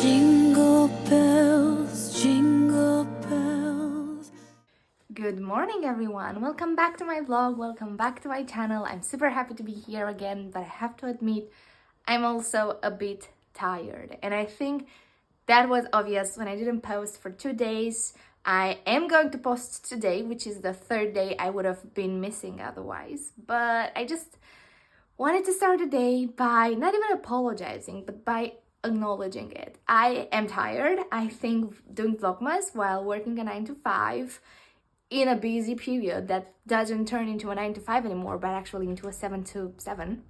Jingle bells, jingle bells. Good morning everyone, welcome back to my vlog, welcome back to my channel. I'm super happy to be here again, but I have to admit I'm also a bit tired, and I think that was obvious when I didn't post for 2 days. I am going to post today, which is the third day I would have been missing otherwise, but I just wanted to start the day by not even apologizing, but by acknowledging it. I am tired. I think doing Vlogmas while working a 9 to 5 in a busy period that doesn't turn into a 9 to 5 anymore, but actually into a 7 to 7,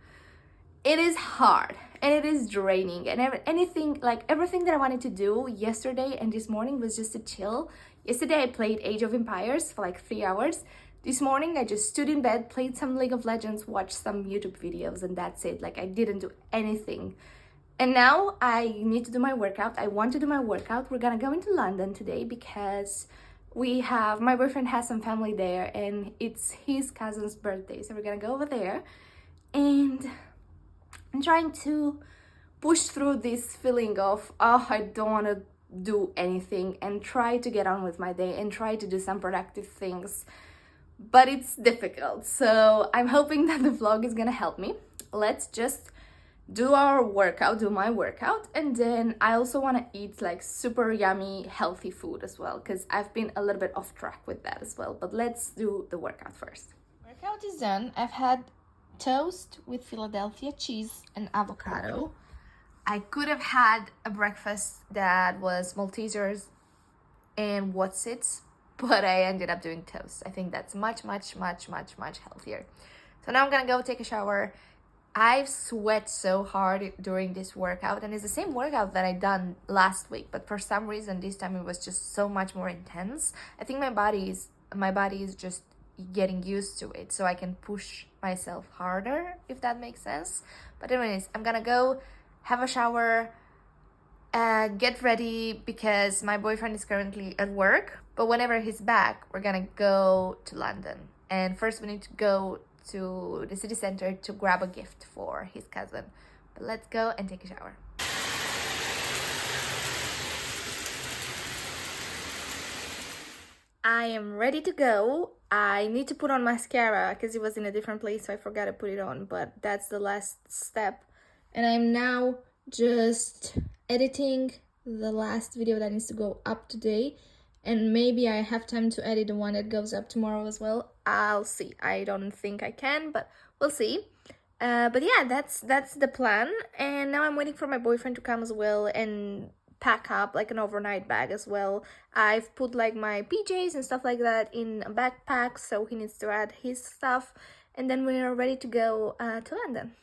it is hard and it is draining, and everything that I wanted to do yesterday and this morning was just to chill. Yesterday I played Age of Empires for like 3 hours. This morning I just stood in bed, played some League of Legends, watched some YouTube videos, and that's it. Like, I didn't do anything. And now I need to do my workout. I want to do my workout. We're gonna go into London today because my boyfriend has some family there and it's his cousin's birthday. So we're gonna go over there, and I'm trying to push through this feeling of, oh, I don't want to do anything, and try to get on with my day and try to do some productive things. But it's difficult. So I'm hoping that the vlog is gonna help me. Let's just do my workout, and then I also want to eat like super yummy healthy food as well, because I've been a little bit off track with that as well. But let's do the workout first. Workout is done. I've had toast with Philadelphia cheese and avocado. I could have had a breakfast that was Maltesers and Wotsits, but I ended up doing toast. I think that's much healthier. So now I'm gonna go take a shower. I've sweat so hard during this workout, and it's the same workout that I done last week, but for some reason this time it was just so much more intense. I think my body is just getting used to it, so I can push myself harder, if that makes sense. But anyways, I'm gonna go have a shower, get ready, because my boyfriend is currently at work, but whenever he's back we're gonna go to London. And first we need to go to the city center to grab a gift for his cousin. But let's go and take a shower. I am ready to go. I need to put on mascara because it was in a different place, so I forgot to put it on, but that's the last step. And I'm now just editing the last video that needs to go up today, and maybe I have time to edit the one that goes up tomorrow as well. I'll see. I don't think I can, but we'll see. But yeah, that's the plan. And now I'm waiting for my boyfriend to come as well and pack up like an overnight bag as well. I've put like my PJs and stuff like that in a backpack, so he needs to add his stuff, and then we're ready to go to London.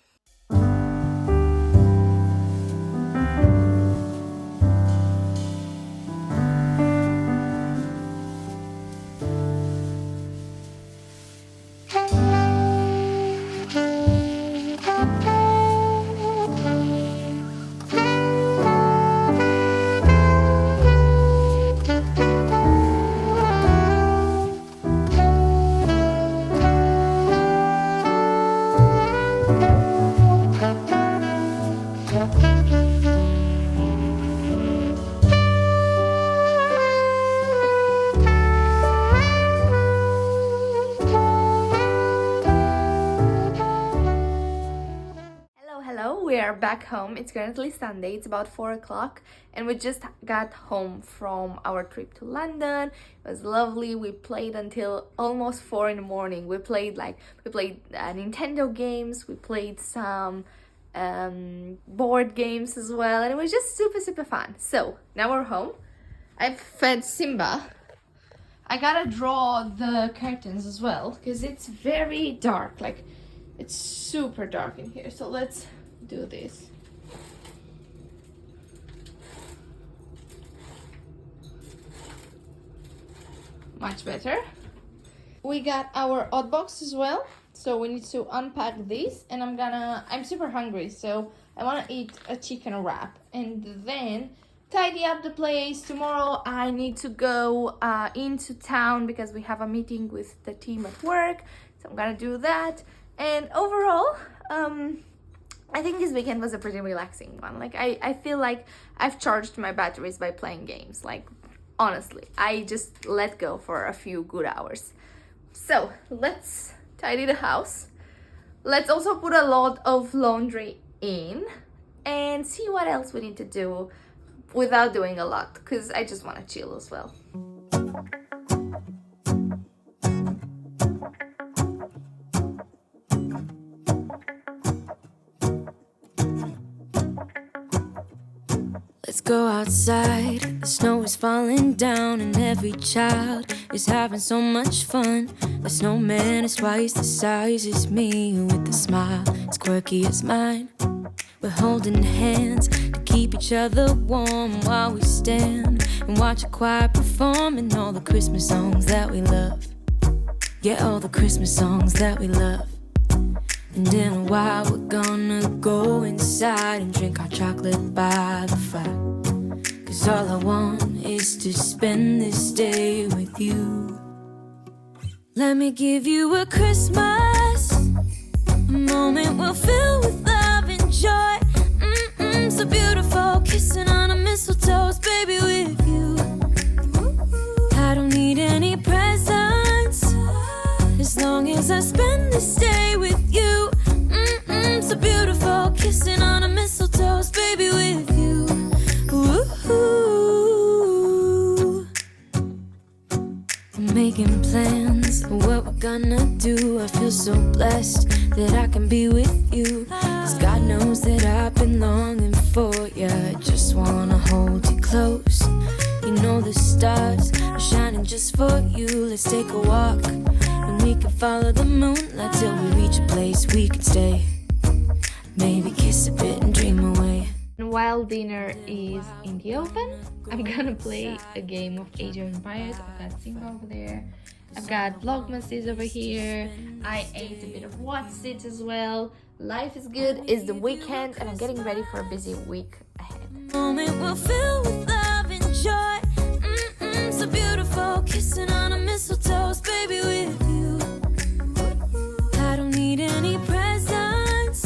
We are back home. It's currently Sunday. It's about 4 o'clock, and we just got home from our trip to London. It was lovely. We played until almost 4 in the morning. We played Nintendo games. We played some board games as well, and it was just super fun. So now we're home. I've fed Simba. I gotta draw the curtains as well because it's very dark. Like, it's super dark in here. So let's do this. Much better. We got our hot box as well, so we need to unpack this, and I'm super hungry, so I want to eat a chicken wrap and then tidy up the place. Tomorrow I need to go into town because we have a meeting with the team at work, so I'm gonna do that. And overall I think this weekend was a pretty relaxing one. Like I feel like I've charged my batteries by playing games. Like honestly, I just let go for a few good hours. So let's tidy the house. Let's also put a lot of laundry in and see what else we need to do without doing a lot, because I just want to chill as well. Let's go outside, the snow is falling down and every child is having so much fun. The snowman is twice the size as me, with a smile as quirky as mine. We're holding hands to keep each other warm while we stand and watch a choir performing all the Christmas songs that we love. Yeah, all the Christmas songs that we love. And in a while we're gonna go inside and drink our chocolate by the fire. 'Cause all I want is to spend this day with you. Let me give you a Christmas, a moment we'll fill with love and joy. So beautiful, kissing on a mistletoe, baby, with you. I don't need any presents, as long as I spend this day with you. So beautiful, kissing on a mistletoe, baby, with you. Ooh. I'm making plans for what we're gonna do. I feel so blessed that I can be with you. 'Cause God knows that I've been longing for you. I just wanna hold you close. You know the stars are shining just for you. Let's take a walk and we can follow the moonlight till we reach a place we can stay. Maybe kiss a bit and dream away. And while dinner is in the oven, I'm gonna play a game of Age of Empires. I've got Simba over there. I've got Vlogmas over here. I ate a bit of What's-It as well. Life is good. It's the weekend and I'm getting ready for a busy week ahead. Moment we'll fill with love and joy. So beautiful, kissing on a mistletoe, baby, with you. I don't need any presents,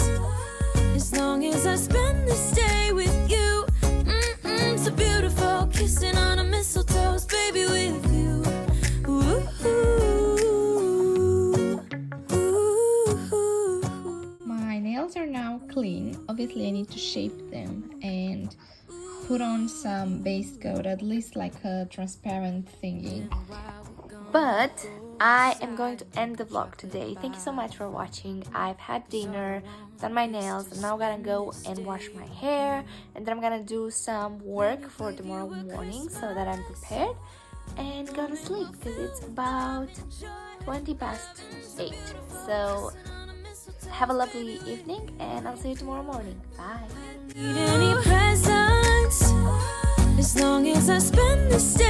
as long as I spend this day with you. So beautiful, kissing on a mistletoe, baby, with you. Ooh. My nails are now clean. Obviously I need to shape them and put on some base coat, at least like a transparent thingy. But I am going to end the vlog today. Thank you so much for watching. I've had dinner, done my nails, and now I'm gonna go and wash my hair, and then I'm gonna do some work for tomorrow morning so that I'm prepared and go to sleep, because it's about 8:20. So have a lovely evening and I'll see you tomorrow morning. Bye. Need any presents, as long as I spend this day